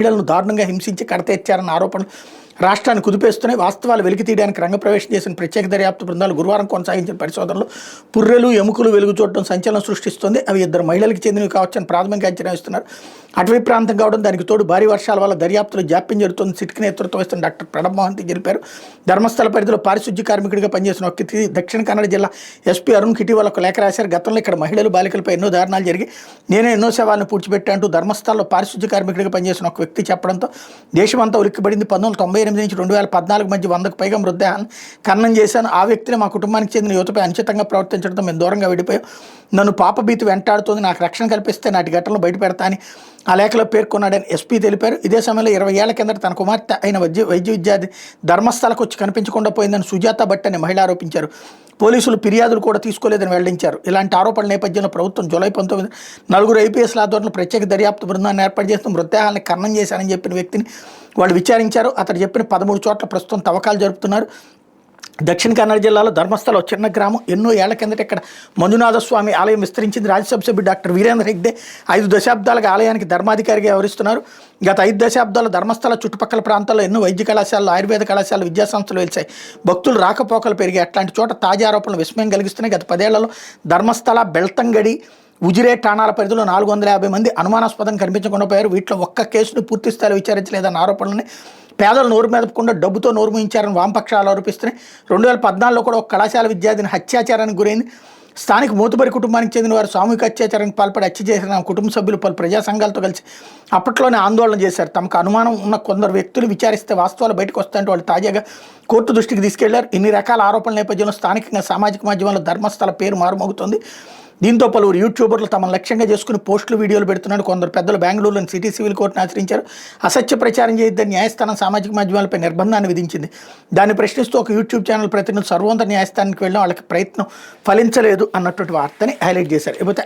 మహిళలను దారుణంగా హింసించి కడతెచ్చారన్న ఆరోపణలు రాష్ట్రాన్ని కుదిపేస్తున్నాయి. వాస్తవాలు వెలికి తీయడానికి రంగప్రవేశం చేసిన ప్రత్యేక దర్యాప్తు బృందాలు గురువారం కొనసాగించిన పరిశోధనలో పుర్రెలు ఎముకలు వెలుగు చూడటం సంచలనం సృష్టిస్తుంది. అవి ఇద్దరు మహిళలకు చెందినవి కావచ్చని ప్రాథమిక అంచనా ఇస్తున్నారు. అటవీ ప్రాంతం కావడం, దానికి తోడు భారీ వర్షాల వల్ల దర్యాప్తులో జాప్యం జరుగుతుంది. సిట్కి నేతృత్వం వహిస్తున్న డాక్టర్ ప్రణబ్ మోహంతి తెలిపారు. ధర్మస్థల పరిధిలో పారిశుద్ధ్య కార్మికుడిగా పనిచేసిన ఒక వ్యక్తి దక్షిణ కన్నడ జిల్లా ఎస్పీ అరుణ్ ఇటీవల ఒక లేఖ రాశారు. గతంలో ఇక్కడ మహిళలు బాలికలపై ఎన్నో దారుణాలు జరిగి నేనే ఎన్నో శవాలను పూడ్చిపెట్టాంటూ ధర్మస్థలంలో పారిశుద్ధ్య కార్మికుడిగా పనిచేసిన ఒక వ్యక్తి చెప్పడంతో దేశమంతా ఉలిక్కిపడింది. 1998 నుంచి 2014 మధ్య 100కు పైగా మృతదేహాన్ని ఖననం చేశాను. ఆ వ్యక్తిని మా కుటుంబానికి చెందిన యువతపై అనుచితంగా ప్రవర్తించడంతో మేము దూరంగా విడిపోయాం. నన్ను పాపభీతి వెంటాడుతోంది. నాకు రక్షణ కల్పిస్తే నాటి ఘటనలు బయటపెడతా అని ఆ లేఖలో పేర్కొన్నాడని ఎస్పీ తెలిపారు. ఇదే సమయంలో 20 ఏళ్ల కిందట తన కుమార్తె అయిన వైద్య విద్యార్థి ధర్మస్థలకు వచ్చి కనిపించకుండా పోయిందని సుజాత భట్ అనే మహిళ ఆరోపించారు. పోలీసులు ఫిర్యాదులు కూడా తీసుకోలేదని వెల్లడించారు. ఇలాంటి ఆరోపణల నేపథ్యంలో ప్రభుత్వం జూలై 19 నలుగురు ఐపీఎస్ల ఆధ్వర్యంలో ప్రత్యేక దర్యాప్తు బృందాన్ని ఏర్పాటు చేస్తూ మృతదేహాలను ఖననం చేశారని చెప్పిన వ్యక్తిని వాళ్ళు విచారించారు. అతను చెప్పిన 13 చోట్ల ప్రస్తుతం తవ్వకాలు జరుపుతున్నారు. దక్షిణ కన్నడ జిల్లాలో ధర్మస్థలం చిన్న గ్రామం. ఎన్నో ఏళ్ల కిందట ఇక్కడ మంజునాథ స్వామి ఆలయం విస్తరించింది. రాజ్యసభ సభ్యుడు డాక్టర్ వీరేంద్ర హెగ్డే 5 దశాబ్దాలుగా ఆలయానికి ధర్మాధికారిగా వ్యవహరిస్తున్నారు. గత 5 దశాబ్దాలు ధర్మస్థల చుట్టుపక్కల ప్రాంతాల్లో ఎన్నో వైద్య కళాశాలలు, ఆయుర్వేద కళాశాలలు, విద్యాసంస్థలు వెలిశాయి. భక్తులు రాకపోకలు పెరిగాయి. అట్లాంటి చోట తాజా ఆరోపణలు విస్మయం కలిగిస్తున్నాయి. గత 10 ఏళ్లలో ధర్మస్థల, బెల్తంగడి, ఉజిరే ఠాణాల పరిధిలో 450 మంది అనుమానాస్పదంగా కనిపించకుండా పోయారు. వీటిలో ఒక్క కేసును పూర్తి స్థాయిలో విచారించలేదన్న ఆరోపణలని పేదలు నోరు మెదపకుండా డబ్బుతో నోరు మూయించారని వామపక్షాలు ఆరోపిస్తున్నాయి. 2014లో కూడా ఒక కళాశాల విద్యార్థిని హత్యాచారానికి గురైంది. స్థానిక మోతుబరి కుటుంబానికి చెందిన వారు సామూహిక అత్యాచారానికి పాల్పడి హత్య చేసిన కుటుంబ సభ్యులు పలు ప్రజా సంఘాలతో కలిసి అప్పట్లోనే ఆందోళన చేశారు. తమకు అనుమానం ఉన్న కొందరు వ్యక్తులు విచారిస్తే వాస్తవాలు బయటకు వస్తాయంటే వాళ్ళు తాజాగా కోర్టు దృష్టికి తీసుకెళ్లారు. ఇన్ని రకాల ఆరోపణల నేపథ్యంలో స్థానికంగా సామాజిక మాధ్యమాల్లో ధర్మస్థల పేరు మారుమోగుతుంది. దీంతో పలువురు యూట్యూబర్లు తమను లక్ష్యంగా చేసుకుని పోస్టులు, వీడియోలు పెడుతున్నారు. కొందరు పెద్దలు బెంగళూరులోని సిటీ సివిల్ కోర్టును ఆశ్రయించారు. అసత్య ప్రచారం చేయొద్దని న్యాయస్థానం సామాజిక మాధ్యమాలపై నిర్బంధాన్ని విధించింది. దాన్ని ప్రశ్నిస్తూ ఒక యూట్యూబ్ ఛానల్ ప్రతినిధులు సర్వోన్నత న్యాయస్థానానికి వెళ్ళిన వాళ్ళకి ప్రయత్నం ఫలించలేదు అన్నటువంటి వార్తని హైలైట్ చేశారు. లేకపోతే